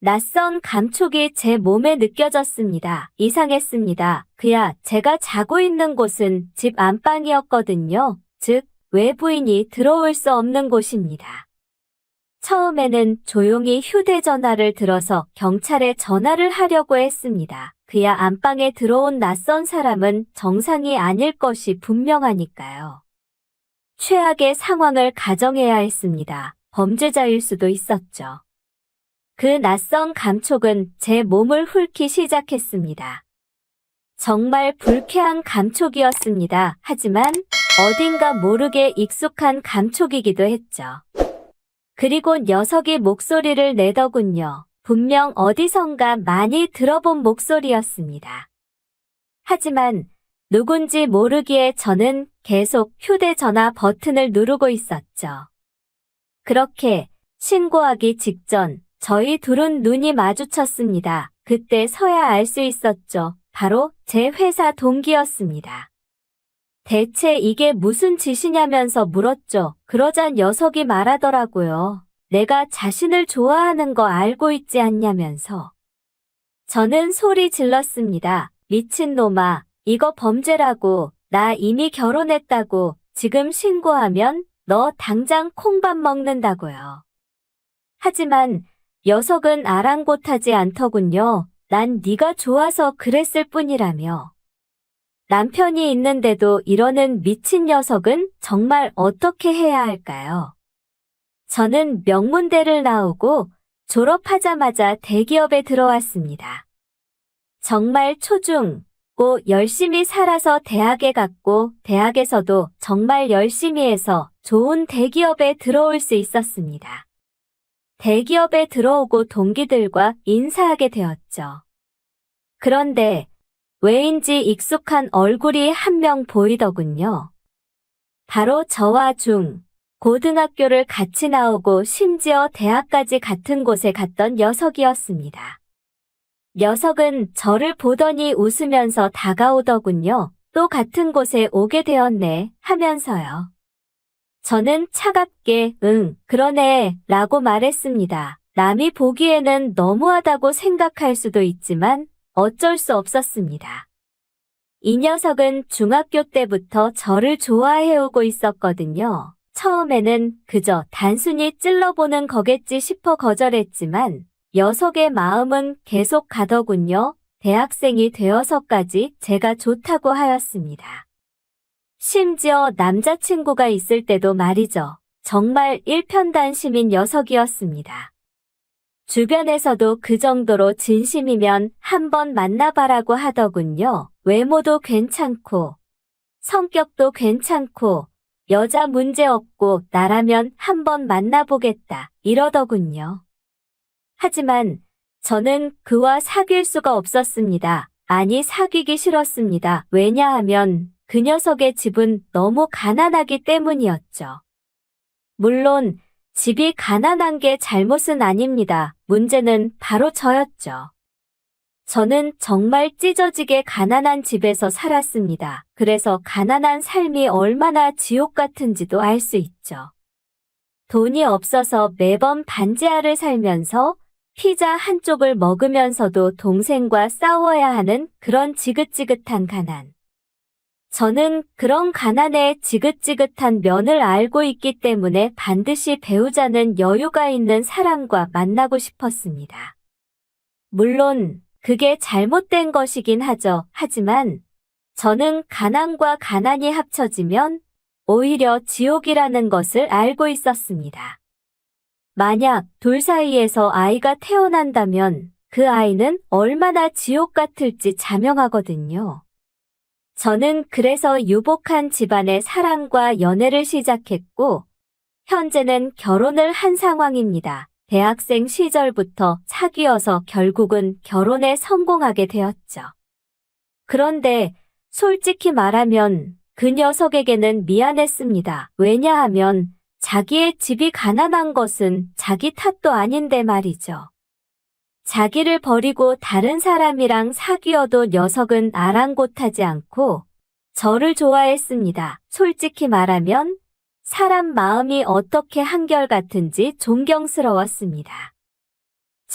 낯선 감촉이 제 몸에 느껴졌습니다. 이상했습니다. 그야 제가 자고 있는 곳은 집 안방이었거든요. 즉, 외부인이 들어올 수 없는 곳입니다. 처음에는 조용히 휴대전화를 들어서 경찰에 전화를 하려고 했습니다. 그야 안방에 들어온 낯선 사람은 정상이 아닐 것이 분명하니까요. 최악의 상황을 가정해야 했습니다. 범죄자일 수도 있었죠. 그 낯선 감촉은 제 몸을 훑기 시작했습니다. 정말 불쾌한 감촉이었습니다. 하지만 어딘가 모르게 익숙한 감촉이기도 했죠. 그리고 녀석이 목소리를 내더군요. 분명 어디선가 많이 들어본 목소리였습니다. 하지만 누군지 모르기에 저는 계속 휴대전화 버튼을 누르고 있었죠. 그렇게 신고하기 직전 저희 둘은 눈이 마주쳤습니다. 그때서야 알 수 있었죠. 바로 제 회사 동기였습니다. 대체 이게 무슨 짓이냐면서 물었죠. 그러자 녀석이 말하더라고요. 내가 자신을 좋아하는 거 알고 있지 않냐면서. 저는 소리 질렀습니다. 미친놈아, 이거 범죄라고. 나 이미 결혼했다고. 지금 신고하면 너 당장 콩밥 먹는다고요. 하지만 녀석은 아랑곳하지 않더군요. 난 네가 좋아서 그랬을 뿐이라며. 남편이 있는데도 이러는 미친 녀석은 정말 어떻게 해야 할까요? 저는 명문대를 나오고 졸업하자마자 대기업에 들어왔습니다. 정말 초중고 열심히 살아서 대학에 갔고 대학에서도 정말 열심히 해서 좋은 대기업에 들어올 수 있었습니다. 대기업에 들어오고 동기들과 인사하게 되었죠. 그런데 왜인지 익숙한 얼굴이 한 명 보이더군요. 바로 저와 고등학교를 같이 나오고 심지어 대학까지 같은 곳에 갔던 녀석이었습니다. 녀석은 저를 보더니 웃으면서 다가오더군요. 또 같은 곳에 오게 되었네 하면서요. 저는 차갑게 그러네 라고 말했습니다. 남이 보기에는 너무하다고 생각할 수도 있지만 어쩔 수 없었습니다. 이 녀석은 중학교 때부터 저를 좋아해오고 있었거든요. 처음에는 그저 단순히 찔러보는 거겠지 싶어 거절했지만 녀석의 마음은 계속 가더군요. 대학생이 되어서까지 제가 좋다고 하였습니다. 심지어 남자친구가 있을 때도 말이죠. 정말 일편단심인 녀석이었습니다. 주변에서도 그 정도로 진심이면 한번 만나봐라고 하더군요. 외모도 괜찮고 성격도 괜찮고 여자 문제 없고 나라면 한번 만나보겠다 이러더군요. 하지만 저는 그와 사귈 수가 없었습니다. 아니 사귀기 싫었습니다. 왜냐하면 그 녀석의 집은 너무 가난하기 때문이었죠. 물론 집이 가난한 게 잘못은 아닙니다. 문제는 바로 저였죠. 저는 정말 찢어지게 가난한 집에서 살았습니다. 그래서 가난한 삶이 얼마나 지옥 같은지도 알 수 있죠. 돈이 없어서 매번 반지하를 살면서 피자 한 쪽을 먹으면서도 동생과 싸워야 하는 그런 지긋지긋한 가난. 저는 그런 가난의 지긋지긋한 면을 알고 있기 때문에 반드시 배우자는 여유가 있는 사람과 만나고 싶었습니다. 물론 그게 잘못된 것이긴 하죠. 하지만 저는 가난과 가난이 합쳐지면 오히려 지옥이라는 것을 알고 있었습니다. 만약 둘 사이에서 아이가 태어난다면 그 아이는 얼마나 지옥 같을지 자명하거든요. 저는 그래서 유복한 집안의 사랑과 연애를 시작했고 현재는 결혼을 한 상황입니다. 대학생 시절부터 사귀어서 결국은 결혼에 성공하게 되었죠. 그런데 솔직히 말하면 그 녀석에게는 미안했습니다. 왜냐하면 자기의 집이 가난한 것은 자기 탓도 아닌데 말이죠. 자기를 버리고 다른 사람이랑 사귀어도 녀석은 아랑곳하지 않고 저를 좋아했습니다. 솔직히 말하면 사람 마음이 어떻게 한결같은지 존경스러웠습니다.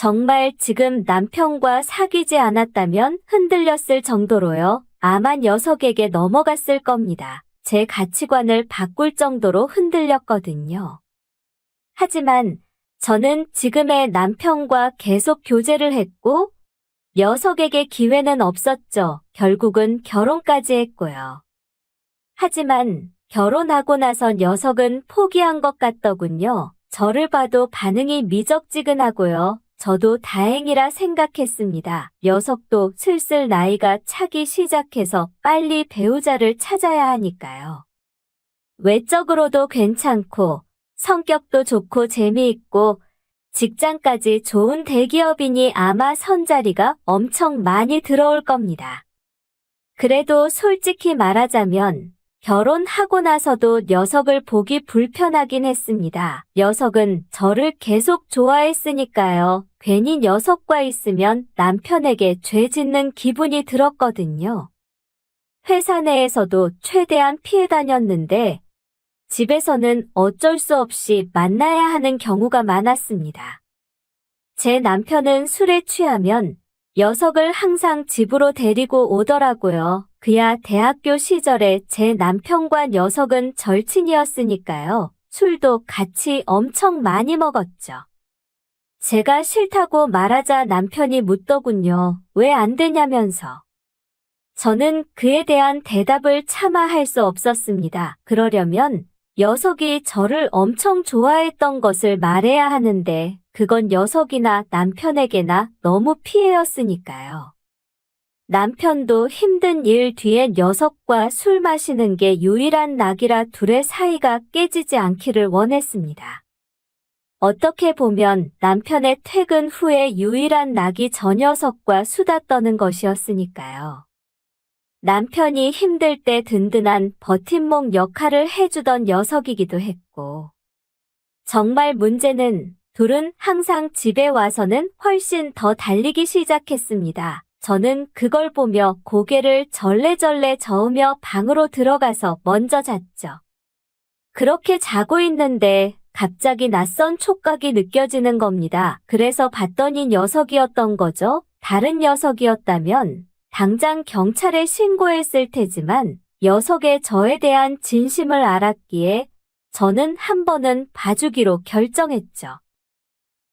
정말 지금 남편과 사귀지 않았다면 흔들렸을 정도로요. 아마 녀석에게 넘어갔을 겁니다. 제 가치관을 바꿀 정도로 흔들렸거든요. 하지만 저는 지금의 남편과 계속 교제를 했고 녀석에게 기회는 없었죠. 결국은 결혼까지 했고요. 하지만 결혼하고 나서 녀석은 포기한 것 같더군요. 저를 봐도 반응이 미적지근하고요. 저도 다행이라 생각했습니다. 녀석도 슬슬 나이가 차기 시작해서 빨리 배우자를 찾아야 하니까요. 외적으로도 괜찮고 성격도 좋고 재미있고 직장까지 좋은 대기업이니 아마 선자리가 엄청 많이 들어올 겁니다. 그래도 솔직히 말하자면 결혼하고 나서도 녀석을 보기 불편하긴 했습니다. 녀석은 저를 계속 좋아했으니까요. 괜히 녀석과 있으면 남편에게 죄 짓는 기분이 들었거든요. 회사 내에서도 최대한 피해 다녔는데 집에서는 어쩔 수 없이 만나야 하는 경우가 많았습니다. 제 남편은 술에 취하면 녀석을 항상 집으로 데리고 오더라고요. 그야 대학교 시절에 제 남편과 녀석은 절친이었으니까요. 술도 같이 엄청 많이 먹었죠. 제가 싫다고 말하자 남편이 묻더군요. 왜 안 되냐면서. 저는 그에 대한 대답을 차마 할 수 없었습니다. 그러려면 녀석이 저를 엄청 좋아했던 것을 말해야 하는데 그건 녀석이나 남편에게나 너무 피해였으니까요. 남편도 힘든 일 뒤에 녀석과 술 마시는 게 유일한 낙이라 둘의 사이가 깨지지 않기를 원했습니다. 어떻게 보면 남편의 퇴근 후에 유일한 낙이 저 녀석과 수다 떠는 것이었으니까요. 남편이 힘들 때 든든한 버팀목 역할을 해주던 녀석이기도 했고. 정말 문제는 둘은 항상 집에 와서는 훨씬 더 달리기 시작했습니다. 저는 그걸 보며 고개를 절레절레 저으며 방으로 들어가서 먼저 잤죠. 그렇게 자고 있는데 갑자기 낯선 촉각이 느껴지는 겁니다. 그래서 봤더니 녀석이었던 거죠. 다른 녀석이었다면 당장 경찰에 신고했을 테지만 녀석의 저에 대한 진심을 알았기에 저는 한 번은 봐주기로 결정했죠.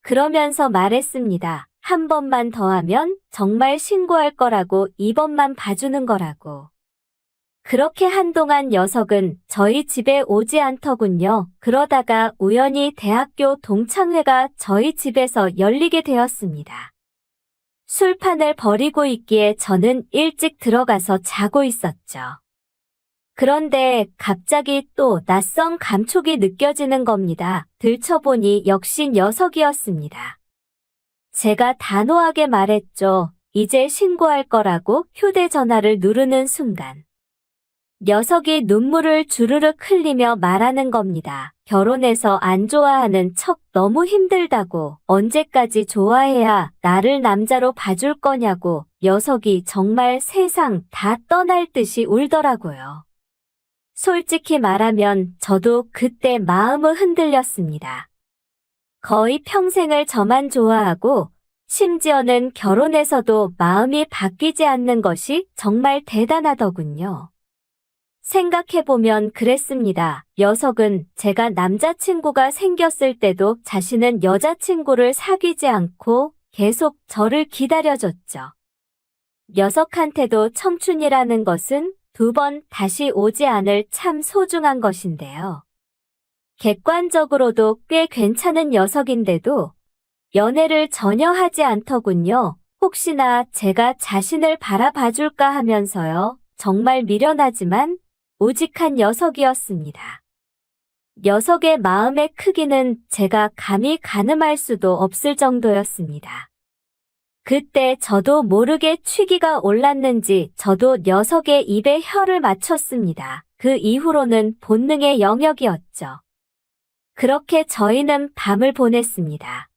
그러면서 말했습니다. 한 번만 더 하면 정말 신고할 거라고, 이번만 봐주는 거라고. 그렇게 한동안 녀석은 저희 집에 오지 않더군요. 그러다가 우연히 대학교 동창회가 저희 집에서 열리게 되었습니다. 술판을 벌이고 있기에 저는 일찍 들어가서 자고 있었죠. 그런데 갑자기 또 낯선 감촉이 느껴지는 겁니다. 들춰보니 역시 녀석이었습니다. 제가 단호하게 말했죠. 이제 신고할 거라고 휴대전화를 누르는 순간. 녀석이 눈물을 주르륵 흘리며 말하는 겁니다. 결혼해서 안 좋아하는 척 너무 힘들다고, 언제까지 좋아해야 나를 남자로 봐줄 거냐고. 녀석이 정말 세상 다 떠날 듯이 울더라고요. 솔직히 말하면 저도 그때 마음은 흔들렸습니다. 거의 평생을 저만 좋아하고 심지어는 결혼해서도 마음이 바뀌지 않는 것이 정말 대단하더군요. 생각해보면 그랬습니다. 녀석은 제가 남자친구가 생겼을 때도 자신은 여자친구를 사귀지 않고 계속 저를 기다려줬죠. 녀석한테도 청춘이라는 것은 두 번 다시 오지 않을 참 소중한 것인데요. 객관적으로도 꽤 괜찮은 녀석인데도 연애를 전혀 하지 않더군요. 혹시나 제가 자신을 바라봐줄까 하면서요. 정말 미련하지만 우직한 녀석이었습니다. 녀석의 마음의 크기는 제가 감히 가늠할 수도 없을 정도였습니다. 그때 저도 모르게 취기가 올랐는지 저도 녀석의 입에 혀를 맞췄습니다. 그 이후로는 본능의 영역이었죠. 그렇게 저희는 밤을 보냈습니다.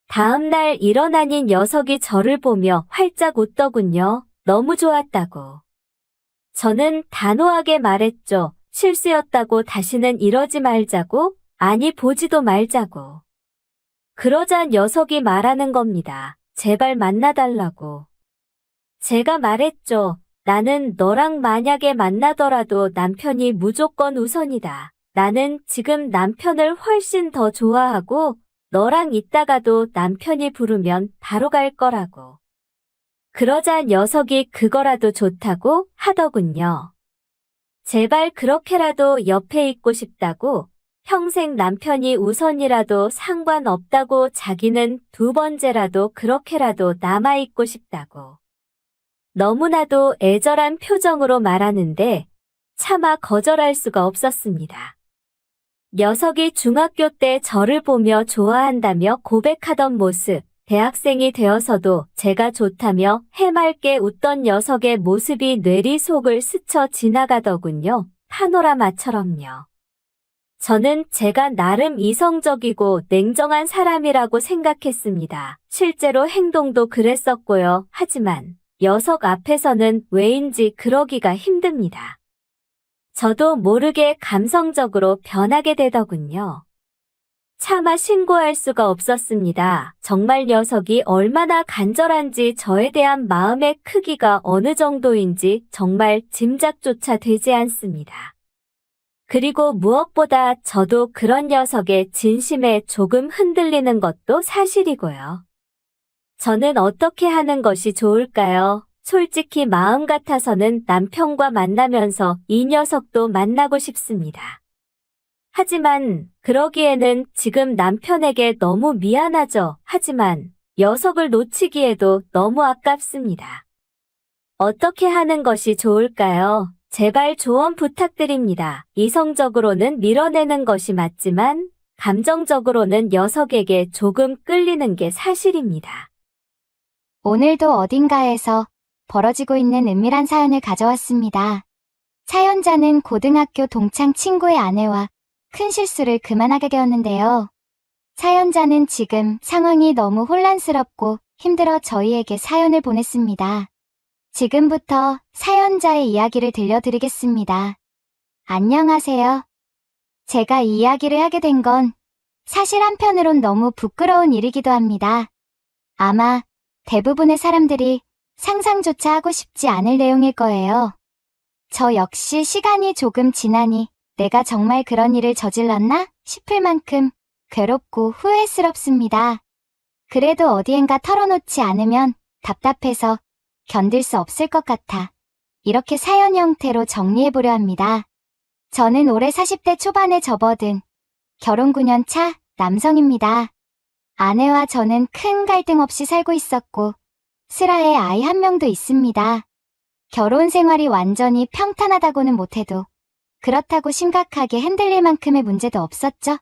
다음 날 일어나니 녀석이 저를 보며 활짝 웃더군요. 너무 좋았다고. 저는 단호하게 말했죠. 실수였다고, 다시는 이러지 말자고, 아니 보지도 말자고. 그러자 녀석이 말하는 겁니다. 제발 만나달라고. 제가 말했죠. 나는 너랑 만약에 만나더라도 남편이 무조건 우선이다. 나는 지금 남편을 훨씬 더 좋아하고 너랑 있다가도 남편이 부르면 바로 갈 거라고. 그러자 녀석이 그거라도 좋다고 하더군요. 제발 그렇게라도 옆에 있고 싶다고, 평생 남편이 우선이라도 상관없다고, 자기는 두 번째라도 그렇게라도 남아있고 싶다고. 너무나도 애절한 표정으로 말하는데 차마 거절할 수가 없었습니다. 녀석이 중학교 때 저를 보며 좋아한다며 고백하던 모습, 대학생이 되어서도 제가 좋다며 해맑게 웃던 녀석의 모습이 뇌리 속을 스쳐 지나가더군요. 파노라마처럼요. 저는 제가 나름 이성적이고 냉정한 사람이라고 생각했습니다. 실제로 행동도 그랬었고요. 하지만 녀석 앞에서는 왜인지 그러기가 힘듭니다. 저도 모르게 감성적으로 변하게 되더군요. 차마 신고할 수가 없었습니다. 정말 녀석이 얼마나 간절한지, 저에 대한 마음의 크기가 어느 정도인지 정말 짐작조차 되지 않습니다. 그리고 무엇보다 저도 그런 녀석의 진심에 조금 흔들리는 것도 사실이고요. 저는 어떻게 하는 것이 좋을까요? 솔직히 마음 같아서는 남편과 만나면서 이 녀석도 만나고 싶습니다. 하지만 그러기에는 지금 남편에게 너무 미안하죠. 하지만 녀석을 놓치기에도 너무 아깝습니다. 어떻게 하는 것이 좋을까요? 제발 조언 부탁드립니다. 이성적으로는 밀어내는 것이 맞지만 감정적으로는 녀석에게 조금 끌리는 게 사실입니다. 오늘도 어딘가에서 벌어지고 있는 은밀한 사연을 가져왔습니다. 사연자는 고등학교 동창 친구의 아내와 큰 실수를 그만하게 되었는데요. 사연자는 지금 상황이 너무 혼란스럽고 힘들어 저희에게 사연을 보냈습니다. 지금부터 사연자의 이야기를 들려드리겠습니다. 안녕하세요. 제가 이 이야기를 하게 된 건 사실 한편으론 너무 부끄러운 일이기도 합니다. 아마 대부분의 사람들이 상상조차 하고 싶지 않을 내용일 거예요. 저 역시 시간이 조금 지나니 내가 정말 그런 일을 저질렀나 싶을 만큼 괴롭고 후회스럽습니다. 그래도 어디엔가 털어놓지 않으면 답답해서 견딜 수 없을 것 같아 이렇게 사연 형태로 정리해보려 합니다. 저는 올해 40대 초반에 접어든 결혼 9년 차 남성입니다. 아내와 저는 큰 갈등 없이 살고 있었고 슬아의 아이 한 명도 있습니다. 결혼 생활이 완전히 평탄하다고는 못해도 그렇다고 심각하게 흔들릴 만큼의 문제도 없었죠.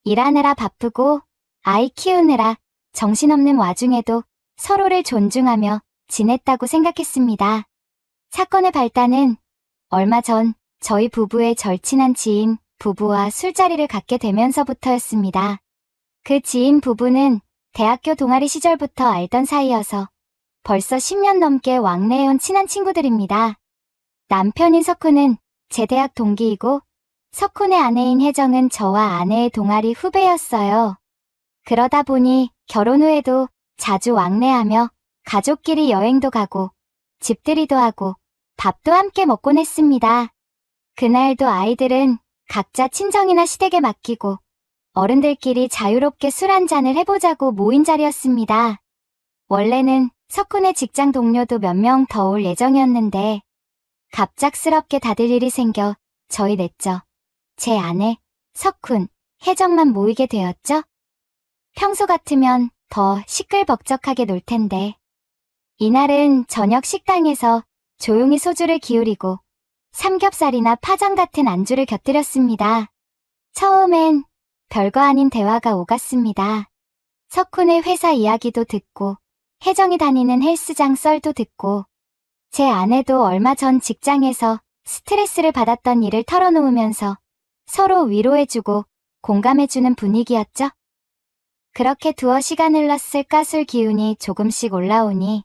일하느라 바쁘고 아이 키우느라 정신없는 와중에도 서로를 존중하며 지냈다고 생각했습니다. 사건의 발단은 얼마 전 저희 부부의 절친한 지인 부부와 술자리를 갖게 되면서부터였습니다. 그 지인 부부는 대학교 동아리 시절부터 알던 사이여서 벌써 10년 넘게 왕래해온 친한 친구들입니다. 남편인 석훈은 제 대학 동기이고 석훈의 아내인 혜정은 저와 아내의 동아리 후배였어요. 그러다 보니 결혼 후에도 자주 왕래하며 가족끼리 여행도 가고 집들이도 하고 밥도 함께 먹곤 했습니다. 그날도 아이들은 각자 친정이나 시댁에 맡기고 어른들끼리 자유롭게 술 한잔을 해보자고 모인 자리였습니다. 원래는 석훈의 직장 동료도 몇 명 더 올 예정이었는데 갑작스럽게 다들 일이 생겨 저희 넷째, 제 아내, 석훈, 혜정만 모이게 되었죠. 평소 같으면 더 시끌벅적하게 놀 텐데 이날은 저녁 식당에서 조용히 소주를 기울이고 삼겹살이나 파전 같은 안주를 곁들였습니다. 처음엔 별거 아닌 대화가 오갔습니다. 석훈의 회사 이야기도 듣고 혜정이 다니는 헬스장 썰도 듣고 제 아내도 얼마 전 직장에서 스트레스를 받았던 일을 털어놓으면서 서로 위로해주고 공감해주는 분위기였죠. 그렇게 두어 시간 흘렀을 가술 기운이 조금씩 올라오니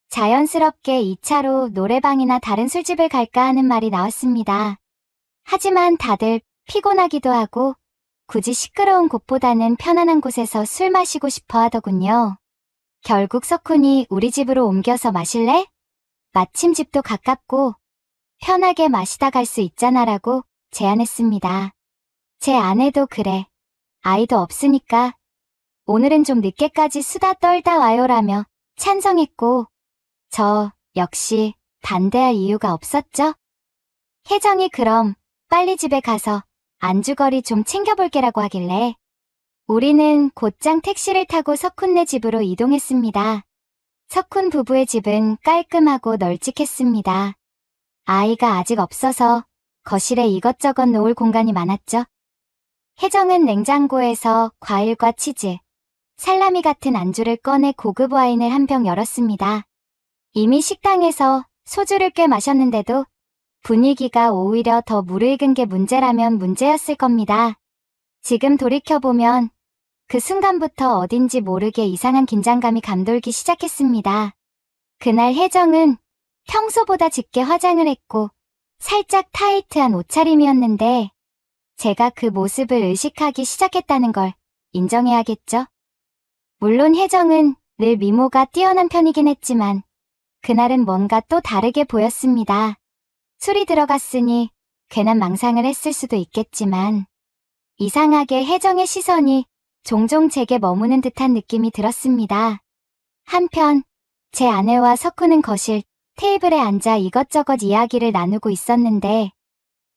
자연스럽게 2차로 노래방이나 다른 술집을 갈까 하는 말이 나왔습니다. 하지만 다들 피곤하기도 하고 굳이 시끄러운 곳보다는 편안한 곳에서 술 마시고 싶어 하더군요. 결국 석훈이 우리 집으로 옮겨서 마실래? 마침 집도 가깝고 편하게 마시다 갈 수 있잖아라고 제안했습니다. 제 아내도 그래. 아이도 없으니까 오늘은 좀 늦게까지 수다 떨다 와요라며 찬성했고 저 역시 반대할 이유가 없었죠. 혜정이 그럼 빨리 집에 가서 안주거리 좀 챙겨볼게라고 하길래 우리는 곧장 택시를 타고 석훈네 집으로 이동했습니다. 석훈 부부의 집은 깔끔하고 널찍했습니다. 아이가 아직 없어서 거실에 이것저것 놓을 공간이 많았죠. 혜정은 냉장고에서 과일과 치즈, 살라미 같은 안주를 꺼내 고급 와인을 한 병 열었습니다. 이미 식당에서 소주를 꽤 마셨는데도 분위기가 오히려 더 무르익은 게 문제라면 문제였을 겁니다. 지금 돌이켜보면 그 순간부터 어딘지 모르게 이상한 긴장감이 감돌기 시작했습니다. 그날 혜정은 평소보다 짙게 화장을 했고 살짝 타이트한 옷차림이었는데 제가 그 모습을 의식하기 시작했다는 걸 인정해야겠죠? 물론 혜정은 늘 미모가 뛰어난 편이긴 했지만 그날은 뭔가 또 다르게 보였습니다. 술이 들어갔으니 괜한 망상을 했을 수도 있겠지만 이상하게 혜정의 시선이 종종 제게 머무는 듯한 느낌이 들었습니다. 한편 제 아내와 석훈은 거실 테이블에 앉아 이것저것 이야기를 나누고 있었는데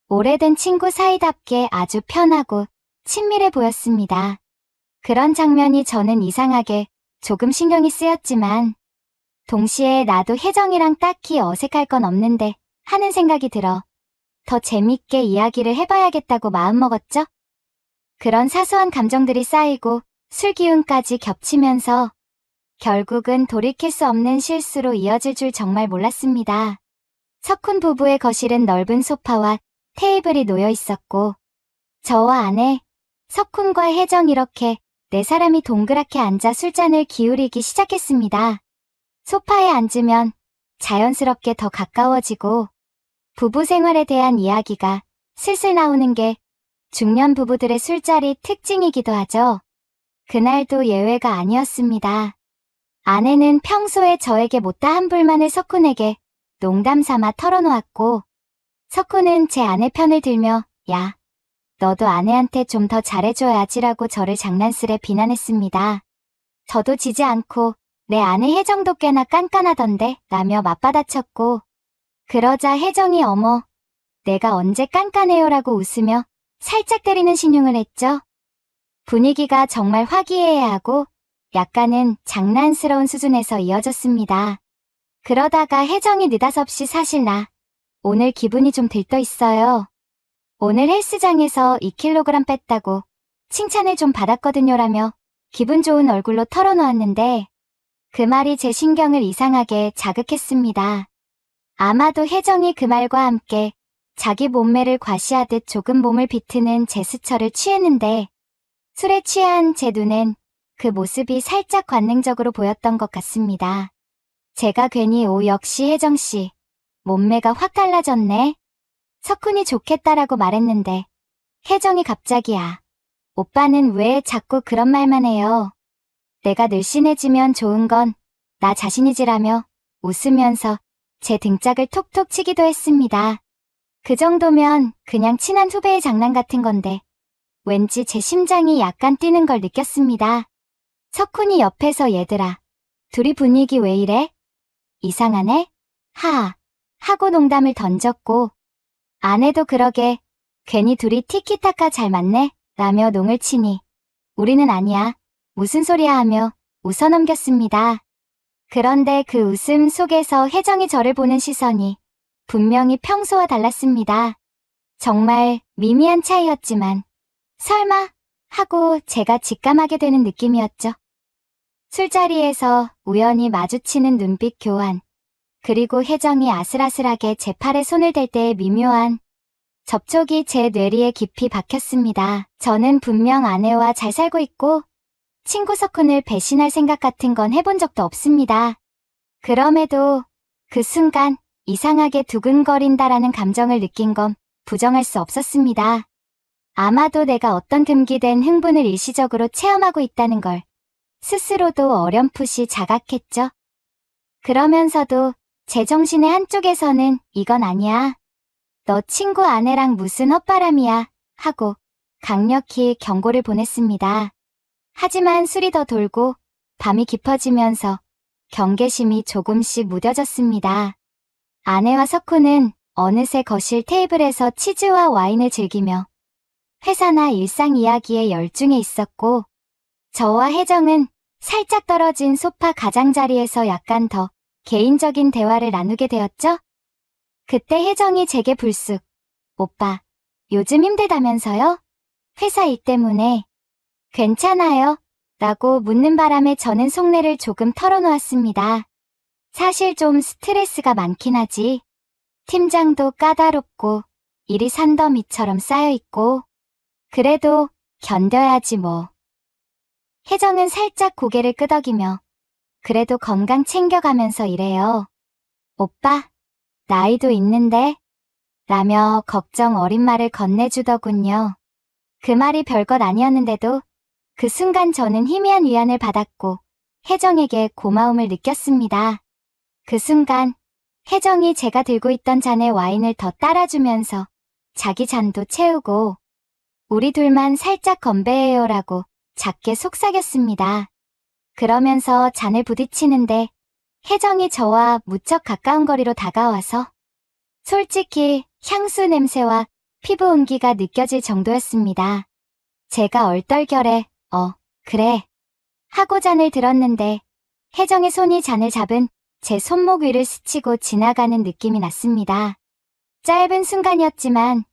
오래된 친구 사이답게 아주 편하고 친밀해 보였습니다. 그런 장면이 저는 이상하게 조금 신경이 쓰였지만 동시에 나도 혜정이랑 딱히 어색할 건 없는데 하는 생각이 들어 더 재밌게 이야기를 해봐야겠다고 마음먹었죠. 그런 사소한 감정들이 쌓이고 술 기운까지 겹치면서 결국은 돌이킬 수 없는 실수로 이어질 줄 정말 몰랐습니다. 석훈 부부의 거실은 넓은 소파와 테이블이 놓여 있었고 저와 아내, 석훈과 혜정 이렇게 네 사람이 동그랗게 앉아 술잔을 기울이기 시작했습니다. 소파에 앉으면 자연스럽게 더 가까워지고 부부 생활에 대한 이야기가 슬슬 나오는 게 중년 부부들의 술자리 특징이기도 하죠. 그날도 예외가 아니었습니다. 아내는 평소에 저에게 못다한 불만을 석훈에게 농담 삼아 털어놓았고 석훈은 제 아내 편을 들며 야, 너도 아내한테 좀 더 잘해줘야지라고 저를 장난스레 비난했습니다. 저도 지지 않고 내 아내 혜정도 꽤나 깐깐하던데 라며 맞받아쳤고 그러자 혜정이 어머, 내가 언제 깐깐해요라고 웃으며 살짝 때리는 신용을 했죠. 분위기가 정말 화기애애하고 약간은 장난스러운 수준에서 이어졌습니다. 그러다가 혜정이 느닷없이 사실 나 오늘 기분이 좀 들떠 있어요. 오늘 헬스장에서 2kg 뺐다고 칭찬을 좀 받았거든요라며 기분 좋은 얼굴로 털어놓았는데 그 말이 제 신경을 이상하게 자극했습니다. 아마도 혜정이 그 말과 함께 자기 몸매를 과시하듯 조금 몸을 비트는 제스처를 취했는데 술에 취한 제 눈엔 그 모습이 살짝 관능적으로 보였던 것 같습니다. 제가 괜히 역시 혜정씨 몸매가 확 달라졌네. 석훈이 좋겠다라고 말했는데 혜정이 갑자기 오빠는 왜 자꾸 그런 말만 해요. 내가 늘씬해지면 좋은 건 나 자신이지라며 웃으면서 제 등짝을 톡톡 치기도 했습니다. 그 정도면 그냥 친한 후배의 장난 같은 건데 왠지 제 심장이 약간 뛰는 걸 느꼈습니다. 석훈이 옆에서 얘들아, 둘이 분위기 왜 이래? 이상하네? 하고 농담을 던졌고 아내도 그러게 괜히 둘이 티키타카 잘 맞네? 라며 농을 치니 우리는 아니야. 무슨 소리야 하며 웃어넘겼습니다. 그런데 그 웃음 속에서 혜정이 저를 보는 시선이 분명히 평소와 달랐습니다. 정말 미미한 차이였지만 설마 하고 제가 직감하게 되는 느낌이었죠. 술자리에서 우연히 마주치는 눈빛 교환, 그리고 혜정이 아슬아슬하게 제 팔에 손을 댈 때의 미묘한 접촉이 제 뇌리에 깊이 박혔습니다. 저는 분명 아내와 잘 살고 있고 친구 석훈을 배신할 생각 같은 건 해본 적도 없습니다. 그럼에도 그 순간 이상하게 두근거린다라는 감정을 느낀 건 부정할 수 없었습니다. 아마도 내가 어떤 금기된 흥분을 일시적으로 체험하고 있다는 걸 스스로도 어렴풋이 자각했죠. 그러면서도 제 정신의 한쪽에서는 이건 아니야. 너 친구 아내랑 무슨 헛바람이야 하고 강력히 경고를 보냈습니다. 하지만 술이 더 돌고 밤이 깊어지면서 경계심이 조금씩 무뎌졌습니다. 아내와 석훈은 어느새 거실 테이블에서 치즈와 와인을 즐기며 회사나 일상 이야기에 열중해 있었고, 저와 혜정은 살짝 떨어진 소파 가장자리에서 약간 더 개인적인 대화를 나누게 되었죠? 그때 혜정이 제게 불쑥, 오빠, 요즘 힘들다면서요? 회사 일 때문에. 괜찮아요? 라고 묻는 바람에 저는 속내를 조금 털어놓았습니다. 사실 좀 스트레스가 많긴 하지. 팀장도 까다롭고 일이 산더미처럼 쌓여있고 그래도 견뎌야지 뭐. 혜정은 살짝 고개를 끄덕이며 그래도 건강 챙겨가면서 일해요. 오빠, 나이도 있는데? 라며 걱정 어린 말을 건네주더군요. 그 말이 별것 아니었는데도 그 순간 저는 희미한 위안을 받았고 혜정에게 고마움을 느꼈습니다. 그 순간 혜정이 제가 들고 있던 잔에 와인을 더 따라주면서 자기 잔도 채우고 우리 둘만 살짝 건배해요라고 작게 속삭였습니다. 그러면서 잔을 부딪히는데 혜정이 저와 무척 가까운 거리로 다가와서 솔직히 향수 냄새와 피부 온기가 느껴질 정도였습니다. 제가 얼떨결에 그래 하고 잔을 들었는데 혜정의 손이 잔을 잡은 제 손목 위를 스치고 지나가는 느낌이 났습니다. 짧은 순간이었지만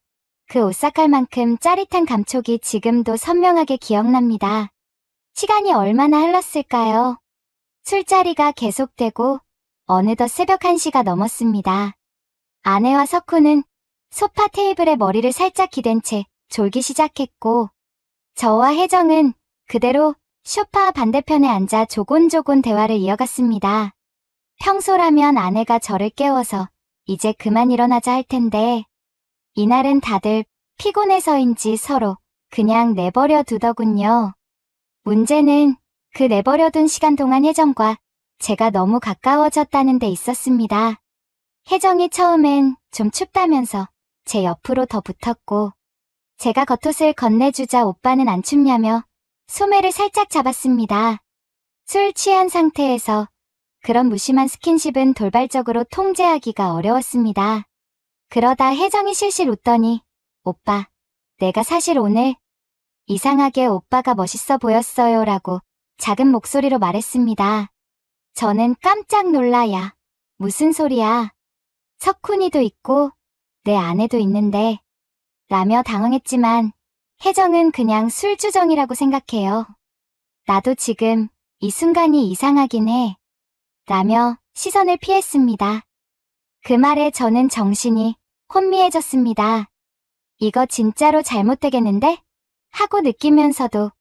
그 오싹할 만큼 짜릿한 감촉이 지금도 선명하게 기억납니다. 시간이 얼마나 흘렀을까요? 술자리가 계속되고 어느덧 새벽 1시가 넘었습니다. 아내와 석훈은 소파 테이블에 머리를 살짝 기댄 채 졸기 시작했고 저와 혜정은 그대로 소파 반대편에 앉아 조곤조곤 대화를 이어갔습니다. 평소라면 아내가 저를 깨워서 이제 그만 일어나자 할 텐데 이날은 다들 피곤해서인지 서로 그냥 내버려 두더군요. 문제는 그 내버려둔 시간 동안 혜정과 제가 너무 가까워졌다는 데 있었습니다. 혜정이 처음엔 좀 춥다면서 제 옆으로 더 붙었고 제가 겉옷을 건네주자 오빠는 안 춥냐며 소매를 살짝 잡았습니다. 술 취한 상태에서 그런 무심한 스킨십은 돌발적으로 통제하기가 어려웠습니다. 그러다 혜정이 실실 웃더니 오빠, 내가 사실 오늘 이상하게 오빠가 멋있어 보였어요 라고 작은 목소리로 말했습니다. 저는 깜짝 놀라야 무슨 소리야. 석훈이도 있고 내 아내도 있는데 라며 당황했지만 혜정은 그냥 술주정이라고 생각해요. 나도 지금 이 순간이 이상하긴 해. 라며 시선을 피했습니다. 그 말에 저는 정신이 혼미해졌습니다. 이거 진짜로 잘못되겠는데? 하고 느끼면서도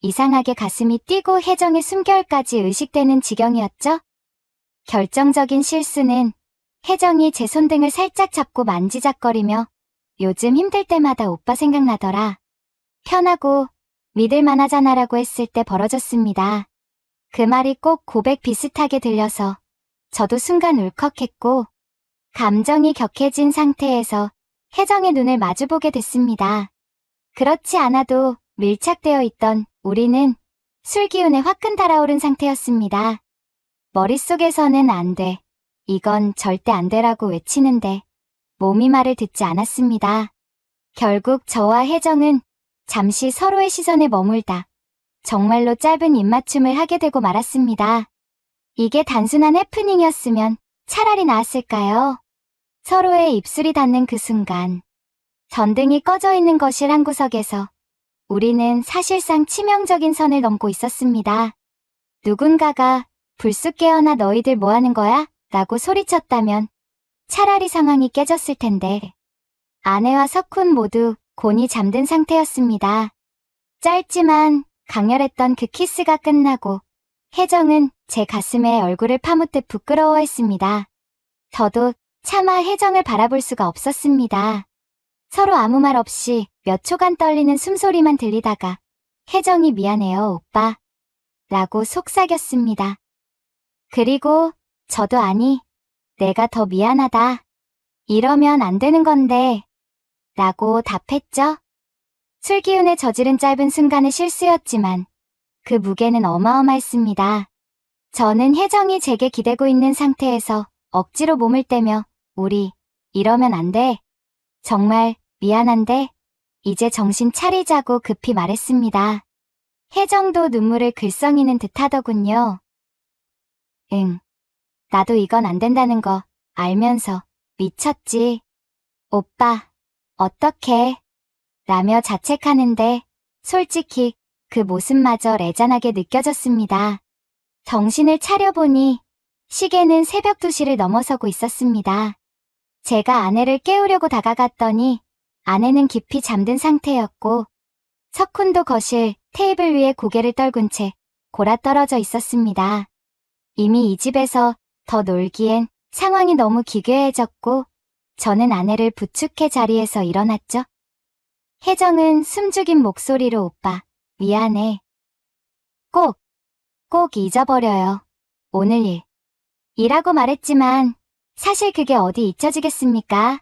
이상하게 가슴이 뛰고 혜정의 숨결까지 의식되는 지경이었죠? 결정적인 실수는 혜정이 제 손등을 살짝 잡고 만지작거리며 요즘 힘들 때마다 오빠 생각나더라. 편하고 믿을만하잖아라고 했을 때 벌어졌습니다. 그 말이 꼭 고백 비슷하게 들려서 저도 순간 울컥했고 감정이 격해진 상태에서 혜정의 눈을 마주보게 됐습니다. 그렇지 않아도 밀착되어 있던 우리는 술 기운에 화끈 달아오른 상태였습니다. 머릿속에서는 안 돼. 이건 절대 안 되라고 외치는데 몸이 말을 듣지 않았습니다. 결국 저와 혜정은 잠시 서로의 시선에 머물다 정말로 짧은 입맞춤을 하게 되고 말았습니다. 이게 단순한 해프닝이었으면 차라리 나았을까요? 서로의 입술이 닿는 그 순간 전등이 꺼져 있는 거실 한 구석에서 우리는 사실상 치명적인 선을 넘고 있었습니다. 누군가가 불쑥 깨어나 너희들 뭐 하는 거야? 라고 소리쳤다면 차라리 상황이 깨졌을 텐데 아내와 석훈 모두 곤히 잠든 상태였습니다. 짧지만 강렬했던 그 키스가 끝나고 혜정은 제 가슴에 얼굴을 파묻듯 부끄러워했습니다. 저도 차마 혜정을 바라볼 수가 없었습니다. 서로 아무 말 없이 몇 초간 떨리는 숨소리만 들리다가 혜정이 미안해요, 오빠. 라고 속삭였습니다. 그리고 저도 아니, 내가 더 미안하다. 이러면 안 되는 건데. 라고 답했죠. 술 기운에 저지른 짧은 순간의 실수였지만 그 무게는 어마어마했습니다. 저는 혜정이 제게 기대고 있는 상태에서 억지로 몸을 떼며 우리 이러면 안 돼. 정말 미안한데 이제 정신 차리자고 급히 말했습니다. 혜정도 눈물을 글썽이는 듯 하더군요. 응. 나도 이건 안 된다는 거 알면서 미쳤지. 오빠, 어떡해. 라며 자책하는데 솔직히 그 모습마저 애잔하게 느껴졌습니다. 정신을 차려보니 시계는 새벽 2시를 넘어서고 있었습니다. 제가 아내를 깨우려고 다가갔더니 아내는 깊이 잠든 상태였고 석훈도 거실 테이블 위에 고개를 떨군 채 골아떨어져 있었습니다. 이미 이 집에서 더 놀기엔 상황이 너무 기괴해졌고 저는 아내를 부축해 자리에서 일어났죠. 혜정은 숨죽인 목소리로 오빠, 미안해. 꼭 잊어버려요. 오늘 일. 이라고 말했지만 사실 그게 어디 잊혀지겠습니까?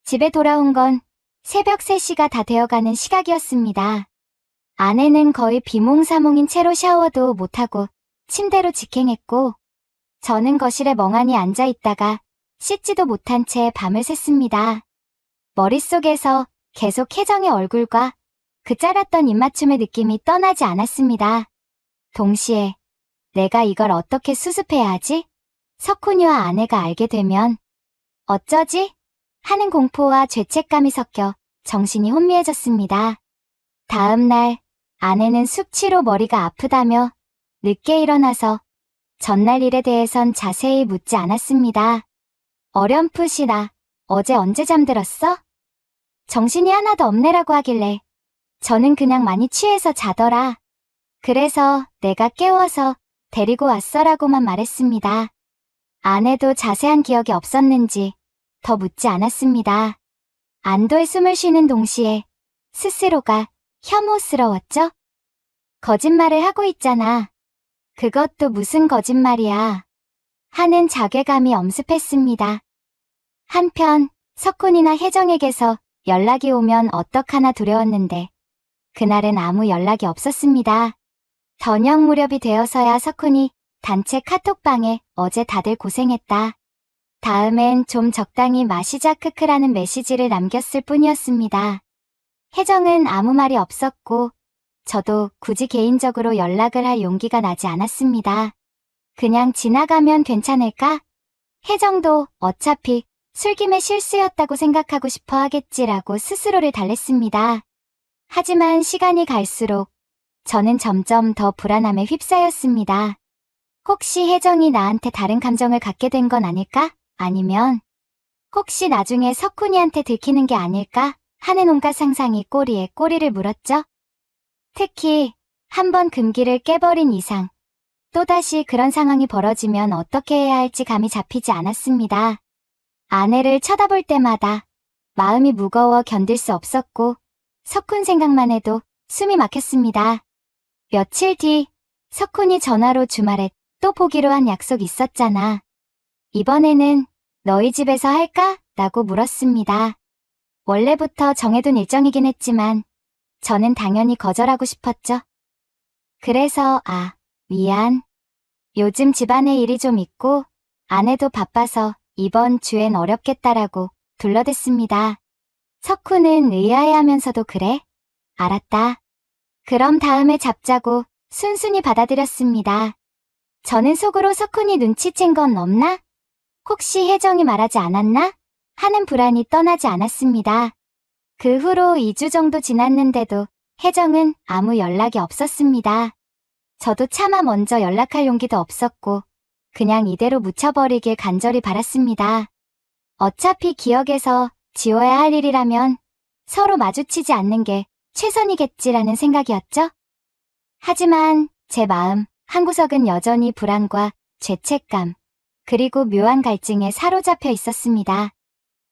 집에 돌아온 건 새벽 3시가 다 되어가는 시각이었습니다. 아내는 거의 비몽사몽인 채로 샤워도 못하고 침대로 직행했고 저는 거실에 멍하니 앉아있다가 씻지도 못한 채 밤을 샜습니다. 머릿속에서 계속 혜정의 얼굴과 그 짧았던 입맞춤의 느낌이 떠나지 않았습니다. 동시에 내가 이걸 어떻게 수습해야 하지? 석훈이와 아내가 알게 되면 어쩌지? 하는 공포와 죄책감이 섞여 정신이 혼미해졌습니다. 다음 날 아내는 숙취로 머리가 아프다며 늦게 일어나서 전날 일에 대해선 자세히 묻지 않았습니다. 어렴풋이 나 어제 언제 잠들었어? 정신이 하나도 없네라고 하길래 저는 그냥 많이 취해서 자더라. 그래서 내가 깨워서 데리고 왔어라고만 말했습니다. 아내도 자세한 기억이 없었는지 더 묻지 않았습니다. 안도의 숨을 쉬는 동시에 스스로가 혐오스러웠죠? 거짓말을 하고 있잖아. 그것도 무슨 거짓말이야. 하는 자괴감이 엄습했습니다. 한편 석훈이나 혜정에게서 연락이 오면 어떡하나 두려웠는데 그날은 아무 연락이 없었습니다. 저녁 무렵이 되어서야 석훈이 단체 카톡방에 어제 다들 고생했다. 다음엔 좀 적당히 마시자 크크라는 메시지를 남겼을 뿐이었습니다. 혜정은 아무 말이 없었고 저도 굳이 개인적으로 연락을 할 용기가 나지 않았습니다. 그냥 지나가면 괜찮을까? 혜정도 어차피 술김의 실수였다고 생각하고 싶어 하겠지라고 스스로를 달랬습니다. 하지만 시간이 갈수록 저는 점점 더 불안함에 휩싸였습니다. 혹시 혜정이 나한테 다른 감정을 갖게 된 건 아닐까? 아니면 혹시 나중에 석훈이한테 들키는 게 아닐까? 하는 온갖 상상이 꼬리에 꼬리를 물었죠. 특히 한번 금기를 깨버린 이상 또다시 그런 상황이 벌어지면 어떻게 해야 할지 감이 잡히지 않았습니다. 아내를 쳐다볼 때마다 마음이 무거워 견딜 수 없었고 석훈 생각만 해도 숨이 막혔습니다. 며칠 뒤 석훈이 전화로 주말에 또 보기로 한 약속 있었잖아. 이번에는 너희 집에서 할까? 라고 물었습니다. 원래부터 정해둔 일정이긴 했지만 저는 당연히 거절하고 싶었죠. 그래서 미안. 요즘 집안에 일이 좀 있고 아내도 바빠서 이번 주엔 어렵겠다라고 둘러댔습니다. 석훈은 의아해하면서도 그래? 알았다. 그럼 다음에 잡자고 순순히 받아들였습니다. 저는 속으로 석훈이 눈치챈 건 없나? 혹시 혜정이 말하지 않았나? 하는 불안이 떠나지 않았습니다. 그 후로 2주 정도 지났는데도 혜정은 아무 연락이 없었습니다. 저도 차마 먼저 연락할 용기도 없었고 그냥 이대로 묻혀버리길 간절히 바랐습니다. 어차피 기억에서 지워야 할 일이라면 서로 마주치지 않는 게 최선이겠지라는 생각이었죠. 하지만 제 마음 한구석은 여전히 불안과 죄책감 그리고 묘한 갈증에 사로잡혀 있었습니다.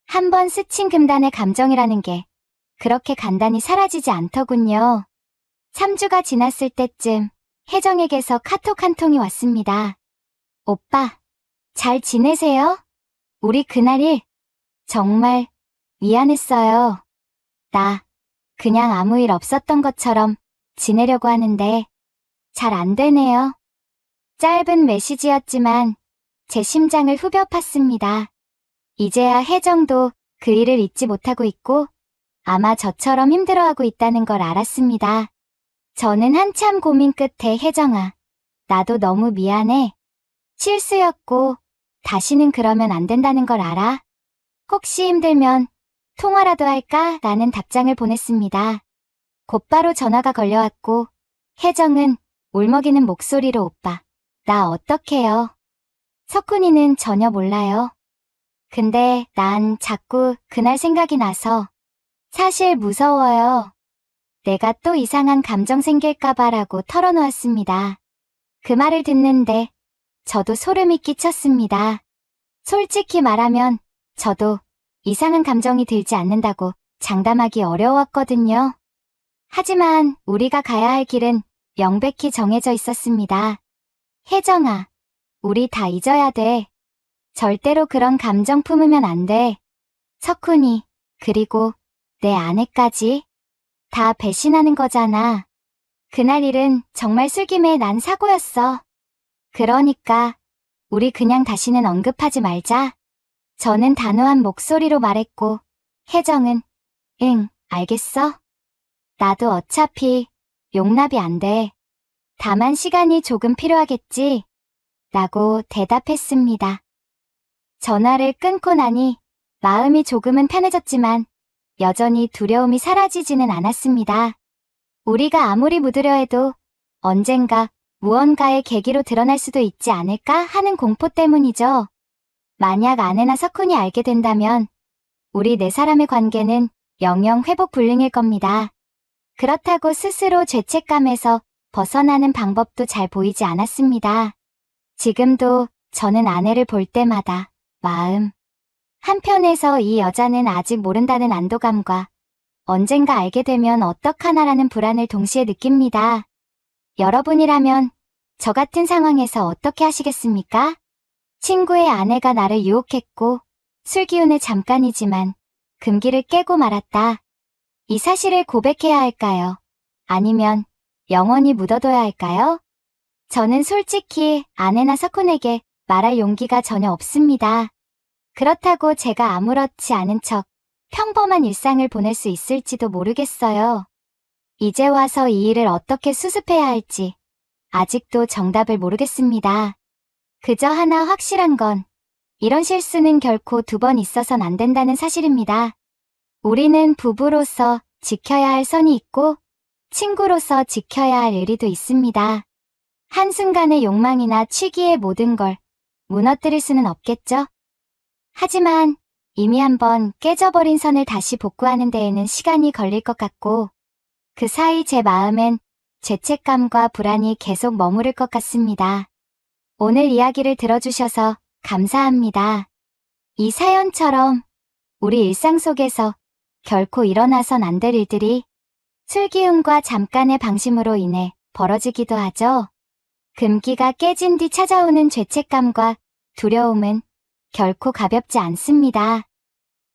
한번 스친 금단의 감정이라는 게 그렇게 간단히 사라지지 않더군요. 3주가 지났을 때쯤 혜정에게서 카톡 한 통이 왔습니다. 오빠, 잘 지내세요? 우리 그날 일 정말 미안했어요. 나 그냥 아무 일 없었던 것처럼 지내려고 하는데 잘 안 되네요. 짧은 메시지였지만 제 심장을 후벼 팠습니다. 이제야 혜정도 그 일을 잊지 못하고 있고 아마 저처럼 힘들어하고 있다는 걸 알았습니다. 저는 한참 고민 끝에 혜정아, 나도 너무 미안해. 실수였고 다시는 그러면 안 된다는 걸 알아. 혹시 힘들면 통화라도 할까? 라는 답장을 보냈습니다. 곧바로 전화가 걸려왔고 혜정은 울먹이는 목소리로 오빠, 나 어떡해요? 석훈이는 전혀 몰라요. 근데 난 자꾸 그날 생각이 나서 사실 무서워요. 내가 또 이상한 감정 생길까봐라고 털어놓았습니다. 그 말을 듣는데 저도 소름이 끼쳤습니다. 솔직히 말하면 저도 이상한 감정이 들지 않는다고 장담하기 어려웠거든요. 하지만 우리가 가야 할 길은 명백히 정해져 있었습니다. 혜정아, 우리 다 잊어야 돼. 절대로 그런 감정 품으면 안 돼. 석훈이, 그리고 내 아내까지 다 배신하는 거잖아. 그날 일은 정말 술김에 난 사고였어. 그러니까 우리 그냥 다시는 언급하지 말자. 저는 단호한 목소리로 말했고 혜정은 응, 알겠어. 나도 어차피 용납이 안 돼. 다만 시간이 조금 필요하겠지. 라고 대답했습니다. 전화를 끊고 나니 마음이 조금은 편해졌지만 여전히 두려움이 사라지지는 않았습니다. 우리가 아무리 묻으려 해도 언젠가 무언가의 계기로 드러날 수도 있지 않을까 하는 공포 때문이죠. 만약 아내나 석훈이 알게 된다면 우리 네 사람의 관계는 영영 회복 불능일 겁니다. 그렇다고 스스로 죄책감에서 벗어나는 방법도 잘 보이지 않았습니다. 지금도 저는 아내를 볼 때마다 마음 한편에서 이 여자는 아직 모른다는 안도감과 언젠가 알게 되면 어떡하나라는 불안을 동시에 느낍니다. 여러분이라면 저 같은 상황에서 어떻게 하시겠습니까? 친구의 아내가 나를 유혹했고 술 기운에 잠깐이지만 금기를 깨고 말았다. 이 사실을 고백해야 할까요? 아니면 영원히 묻어둬야 할까요? 저는 솔직히 아내나 석훈에게 말할 용기가 전혀 없습니다. 그렇다고 제가 아무렇지 않은 척 평범한 일상을 보낼 수 있을지도 모르겠어요. 이제 와서 이 일을 어떻게 수습해야 할지 아직도 정답을 모르겠습니다. 그저 하나 확실한 건 이런 실수는 결코 두 번 있어선 안 된다는 사실입니다. 우리는 부부로서 지켜야 할 선이 있고 친구로서 지켜야 할 의리도 있습니다. 한순간의 욕망이나 취기의 모든 걸 무너뜨릴 수는 없겠죠? 하지만 이미 한번 깨져버린 선을 다시 복구하는 데에는 시간이 걸릴 것 같고 그 사이 제 마음엔 죄책감과 불안이 계속 머무를 것 같습니다. 오늘 이야기를 들어주셔서 감사합니다. 이 사연처럼 우리 일상 속에서 결코 일어나선 안 될 일들이 술기운과 잠깐의 방심으로 인해 벌어지기도 하죠. 금기가 깨진 뒤 찾아오는 죄책감과 두려움은 결코 가볍지 않습니다.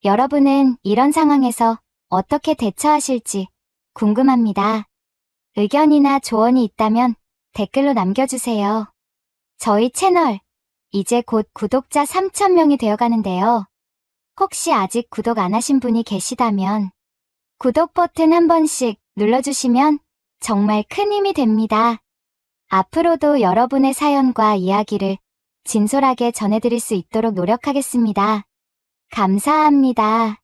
여러분은 이런 상황에서 어떻게 대처하실지 궁금합니다. 의견이나 조언이 있다면 댓글로 남겨주세요. 저희 채널 이제 곧 구독자 3,000명이 되어가는데요. 혹시 아직 구독 안 하신 분이 계시다면 구독 버튼 한 번씩 눌러주시면 정말 큰 힘이 됩니다. 앞으로도 여러분의 사연과 이야기를 진솔하게 전해드릴 수 있도록 노력하겠습니다. 감사합니다.